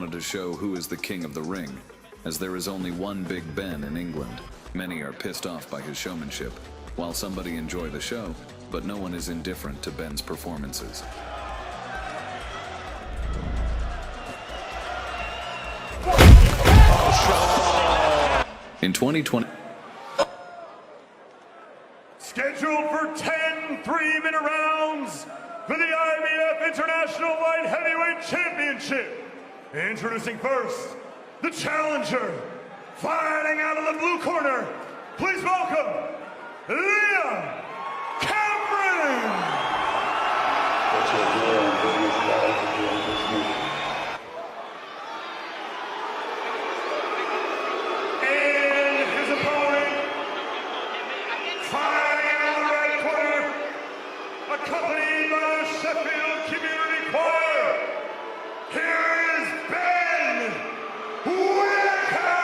wanted to show who is the king of the ring, as there is only one Big Ben in England. Many are pissed off by his showmanship, while somebody enjoy the show, but no one is indifferent to Ben's performances. In 2020... Scheduled for 10 3-minute rounds for the IBF International Light Heavyweight Championship. Introducing first, the challenger, fighting out of the blue corner. Please welcome, Liam Cameron. And his opponent, fighting out of the red corner, accompanied by the Sheffield Community Choir. Here is Ben Whitaker.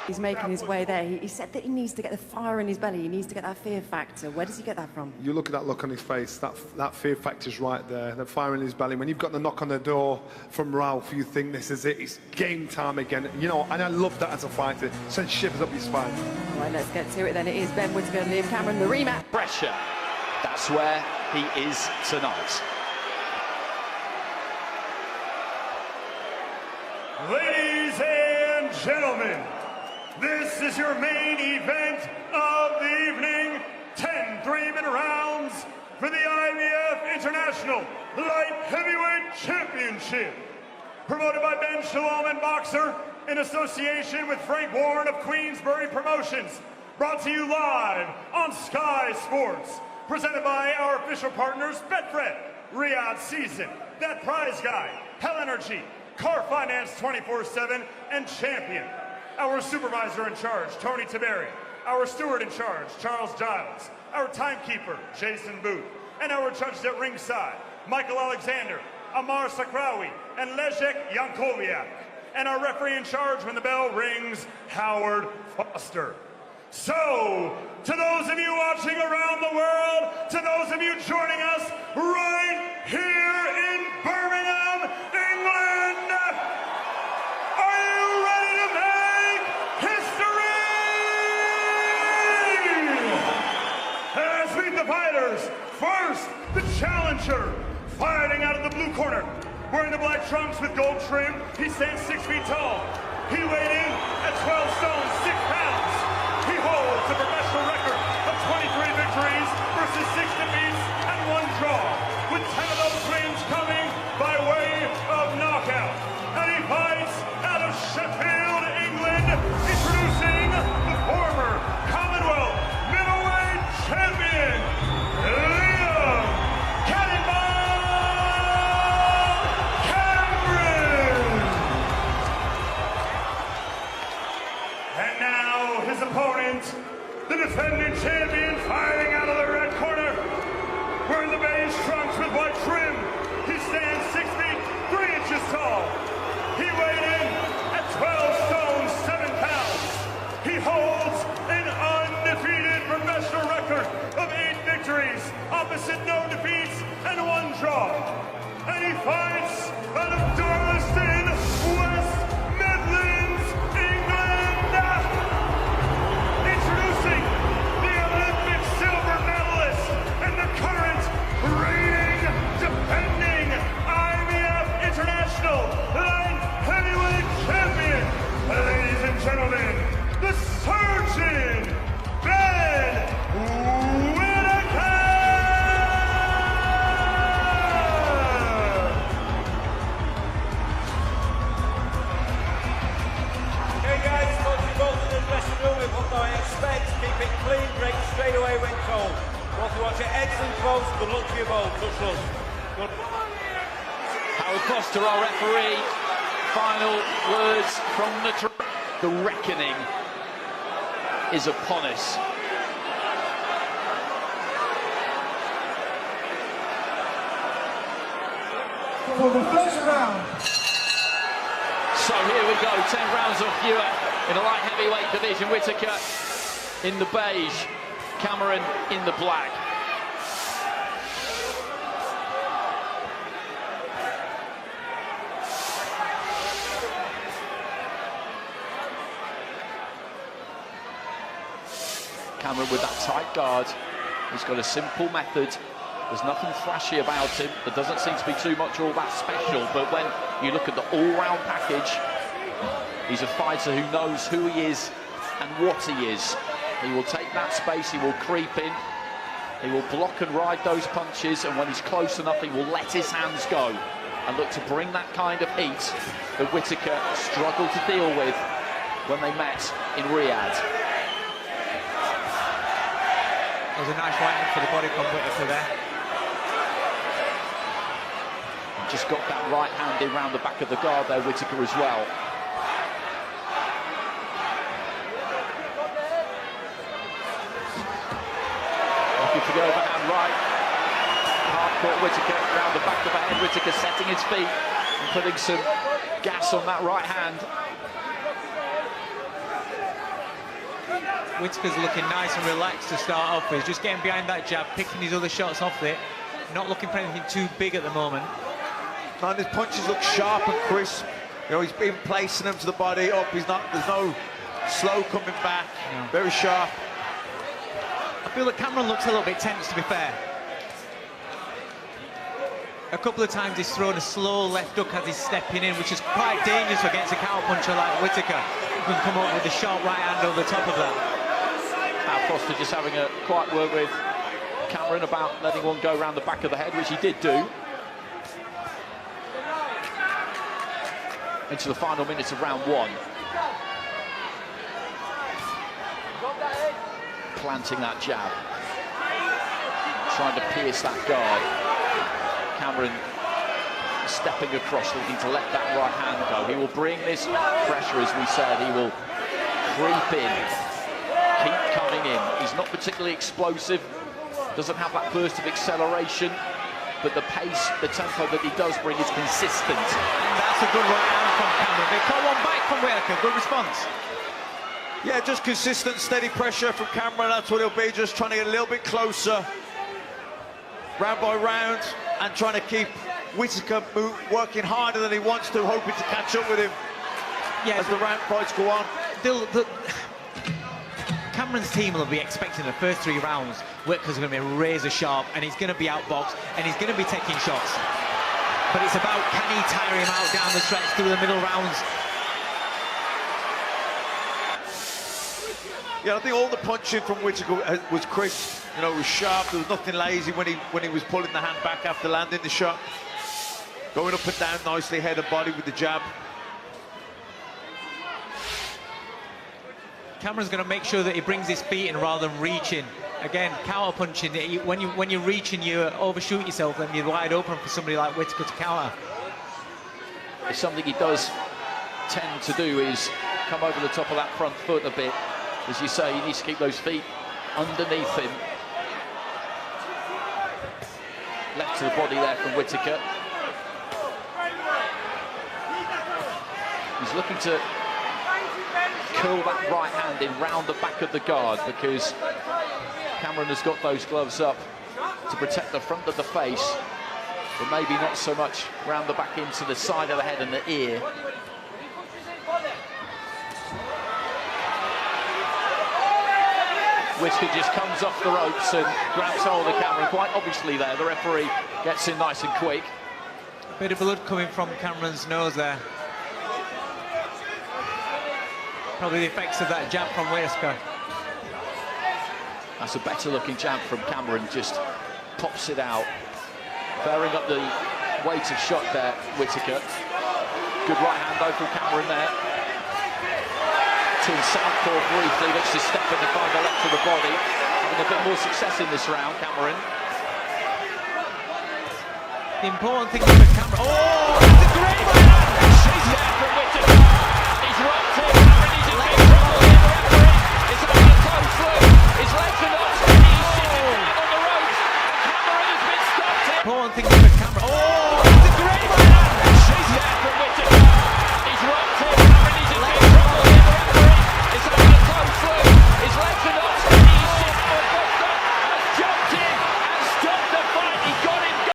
He's making his way there. He said that he needs to get the fire in his belly. He needs to get that fear factor. Where does he get that from? You look at that look on his face, that fear factor's right there, the fire in his belly. When you've got the knock on the door from Ralph, you think this is it, it's game time again. You know, and I love that as a fighter. It sends shivers up your spine. All right, let's get to it then. It is Ben Whitaker and Liam Cameron, the rematch. Pressure. That's where he is tonight. Ladies and gentlemen, this is your main event of the evening. 10 3-minute rounds for the IBF International Light Heavyweight Championship. Promoted by Ben Shalom and Boxer in association with Frank Warren of Queensbury Promotions. Brought to you live on Sky Sports. Presented by our official partners, Betfred, Riyadh Season, That Prize Guy, Hell Energy, Car Finance 24/7, and Champion. Our supervisor in charge, Tony Tiberi. Our steward in charge, Charles Giles. Our timekeeper, Jason Booth. And our judges at ringside, Michael Alexander, Amar Sakrawi, and Leszek Jankowiak. And our referee in charge when the bell rings, Howard Foster. So, to those of you watching around the world, to those of you joining us right here in Birmingham, England, are you ready to make history? Let's meet the fighters. First, the challenger, fighting out of the blue corner. Wearing the black trunks with gold trim, he stands 6 feet tall. He weighed in at 12 stones, 6 pounds. He holds a professional record of 23 victories versus 6 defeats and 1 draw, with 10 of those wins coming by way of knockout. And he fights out of Sheffield, England, introducing the former Commonwealth middleweight champion, Liam Cameron. And now his opponent, the defending champion, fighting out of the red corner, wearing the beige trunks with white trim. He stands 6 feet 3 inches tall. He weighed in at 12 stones 7 pounds. He holds an undefeated professional record of 8 victories, opposite no defeats and 1 draw. And he fights out of Darlaston, West Midlands, England. Introducing the Olympic silver medalist and the current reigning, defending IBF International Light Heavyweight Champion. Ladies and gentlemen, the surgeon, Ben Whitaker. Okay guys, coaching both in the dressing room with what I expect. Keep it clean, break straight away when told. Want to watch it excellent folks, good luck to you both. Touch us. Good. Howard Foster, our referee. Final words from the reckoning is upon us. For the first round. So here we go, 10 rounds or fewer in the light heavyweight division. Whitaker in the beige, Cameron in the black. Cameron with that tight guard. He's got a simple method. There's nothing flashy about him. There doesn't seem to be too much all that special, but when you look at the all-round package, he's a fighter who knows who he is and what he is. He will take that space, he will creep in, he will block and ride those punches, and when he's close enough, he will let his hands go and look to bring that kind of heat that Whitaker struggled to deal with when they met in Riyadh. There's a nice right hand for the body from Whitaker there. Just got that right hand in round the back of the guard there, Whitaker as well. Looking for the overhand right. Hard-caught Whitaker round the back of the head. Whitaker setting his feet and putting some gas on that right hand. Whitaker's looking nice and relaxed to start off with. He's just getting behind that jab, picking his other shots off it. Not looking for anything too big at the moment. And his punches look sharp and crisp. You know, he's been placing them to the body up. There's no slow coming back. No. Very sharp. I feel that Cameron looks a little bit tense, to be fair. A couple of times he's thrown a slow left hook as he's stepping in, which is quite dangerous against a counter-puncher like Whitaker, who can come up with a sharp right hand over the top of that. Now Foster just having a quiet word with Cameron about letting one go around the back of the head, which he did do. Into the final minutes of round one. Planting that jab. Trying to pierce that guard. Cameron stepping across, looking to let that right hand go. He will bring this pressure, as we said. He will creep in, keep coming in. He's not particularly explosive, doesn't have that burst of acceleration, but the pace, the tempo that he does bring is consistent. And that's a good right hand from Cameron. They caught one back from Whitaker. Good response. Yeah, just consistent, steady pressure from Cameron. That's what he'll be, just trying to get a little bit closer, round by round, and trying to keep Whitaker working harder than he wants to, hoping to catch up with him as the round fights go on. Cameron's team will be expecting the first 3 rounds. Whitaker's going to be razor sharp, and he's going to be outboxed, and he's going to be taking shots. But it's about, can he tire him out down the stretch through the middle rounds? Yeah, I think all the punching from Whitaker was crisp. You know, it was sharp. There was nothing lazy when he was pulling the hand back after landing the shot. Going up and down nicely, head and body with the jab. Cameron's going to make sure that he brings his feet in rather than reaching. Again, counter punching. When you're reaching, you overshoot yourself, and you're wide open for somebody like Whitaker to counter. It's something he does tend to do, is come over the top of that front foot a bit. As you say, he needs to keep those feet underneath him. Left to the body there from Whitaker. He's looking to curl that right hand in round the back of the guard, because Cameron has got those gloves up to protect the front of the face, but maybe not so much round the back into the side of the head and the ear. Whitaker just comes off the ropes and grabs hold of Cameron, quite obviously there. The referee gets in nice and quick. A bit of blood coming from Cameron's nose there. Probably the effects of that jab from Whitaker. That's a better looking jab from Cameron, just pops it out. Bearing up the weight of shot there, Whitaker. Good right hand though from Cameron there. To southpaw briefly, looks to step in and find the left of the body. Having a bit more success in this round, Cameron. The important thing for Cameron... Oh, that's a great right